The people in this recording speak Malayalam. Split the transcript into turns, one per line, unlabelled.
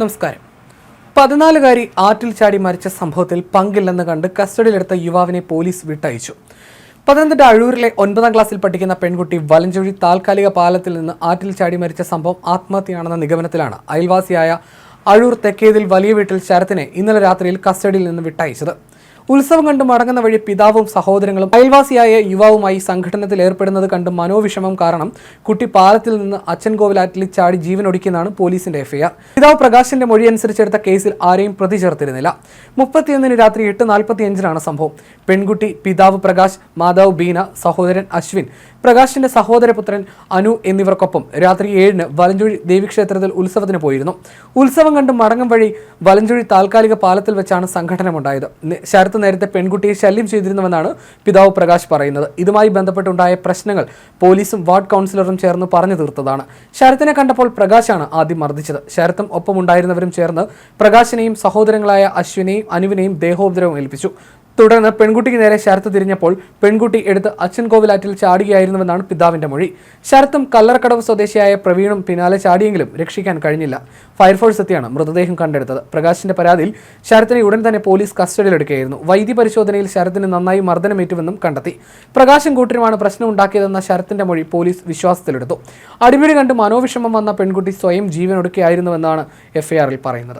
നമസ്കാരം. 14-കാരി ആറ്റിൽ ചാടി മരിച്ച സംഭവത്തിൽ പങ്കില്ലെന്ന് കണ്ട് കസ്റ്റഡിയിലെടുത്ത യുവാവിനെ പോലീസ് വിട്ടയച്ചു. പത്തനംതിട്ട അഴൂരിലെ 9ാം ക്ലാസ്സിൽ പഠിക്കുന്ന പെൺകുട്ടി വലഞ്ചുഴി താൽക്കാലിക പാലത്തിൽ നിന്ന് ആറ്റിൽ ചാടി മരിച്ച സംഭവം ആത്മഹത്യയാണെന്ന നിഗമനത്തിലാണ് അയൽവാസിയായ അഴൂർ തെക്കേതിൽ വലിയ വീട്ടിൽ ശരത്തിനെ ഇന്നലെ രാത്രിയിൽ കസ്റ്റഡിയിൽ നിന്ന് വിട്ടയച്ചത്. ഉത്സവം കണ്ട് മടങ്ങുന്ന വഴി പിതാവും സഹോദരങ്ങളും അയൽവാസിയായ യുവാവുമായി സംഘടനത്തിൽ ഏർപ്പെടുന്നത് കണ്ട് മനോവിഷമം കാരണം കുട്ടി പാലത്തിൽ നിന്ന് അച്ചൻകോവിലാറ്റിൽ ചാടി ജീവനൊടുക്കിയെന്നാണ് പോലീസിന്റെ എഫ്ഐആർ. പിതാവ് പ്രകാശിന്റെ മൊഴിയനുസരിച്ചെടുത്ത കേസിൽ ആരെയും പ്രതി ചേർത്തിരുന്നില്ല. 31-ന് രാത്രി 8:45-നാണ് സംഭവം. പെൺകുട്ടി, പിതാവ് പ്രകാശ്, മാതാവ് ബീന, സഹോദരൻ അശ്വിൻ, പ്രകാശിന്റെ സഹോദരപുത്രൻ അനു എന്നിവർക്കൊപ്പം രാത്രി 7-ന് വലഞ്ചുഴി ദേവീക്ഷേത്രത്തിൽ ഉത്സവത്തിന് പോയിരുന്നു. ഉത്സവം കണ്ട് മടങ്ങും വഴി വലഞ്ചുഴി താൽക്കാലിക പാലത്തിൽ വെച്ചാണ് സംഘടനമുണ്ടായത്. ശരത്ത് നേരത്തെ പെൺകുട്ടിയെ ശല്യം ചെയ്തിരുന്നുവെന്നാണ് പിതാവ് പ്രകാശ് പറയുന്നത്. ഇതുമായി ബന്ധപ്പെട്ടുണ്ടായ പ്രശ്നങ്ങൾ പോലീസും വാർഡ് കൗൺസിലറും ചേർന്ന് പറഞ്ഞു തീർത്തതാണ്. ശരത്തിനെ കണ്ടപ്പോൾ പ്രകാശാണ് ആദ്യം മർദ്ദിച്ചത്. ശരത്തും ഒപ്പമുണ്ടായിരുന്നവരും ചേർന്ന് പ്രകാശിനെയും സഹോദരങ്ങളായ അശ്വിനെയും അനുവിനെയും ദേഹോപദ്രവം ഏൽപ്പിച്ചു. തുടർന്ന് പെൺകുട്ടിക്ക് നേരെ ശരത്ത് തിരിഞ്ഞപ്പോൾ പെൺകുട്ടി എടുത്ത് അച്ചൻകോവിലാറ്റിൽ ചാടുകയായിരുന്നുവെന്നാണ് പിതാവിന്റെ മൊഴി. ശരത്തും കല്ലറക്കടവ് സ്വദേശിയായ പ്രവീണും പിന്നാലെ ചാടിയെങ്കിലും രക്ഷിക്കാൻ കഴിഞ്ഞില്ല. ഫയർഫോഴ്സ് എത്തിയാണ് മൃതദേഹം കണ്ടെടുത്തത്. പ്രകാശിന്റെ പരാതിയിൽ ശരത്തിനെ ഉടൻ തന്നെ പോലീസ് കസ്റ്റഡിയിലെടുക്കുകയായിരുന്നു. വൈദ്യപരിശോധനയിൽ ശരത്തിന് നന്നായി മർദ്ദനമേറ്റുവെന്നും കണ്ടെത്തി. പ്രകാശും കൂട്ടരുമാണ് പ്രശ്നം ഉണ്ടാക്കിയതെന്ന ശരത്തിന്റെ മൊഴി പോലീസ് വിശ്വാസത്തിലെടുത്തു. അടിപിടി കണ്ട് മനോവിഷമം വന്ന പെൺകുട്ടി സ്വയം ജീവനൊടുക്കുകയായിരുന്നുവെന്നാണ് എഫ്ഐആറിൽ പറയുന്നത്.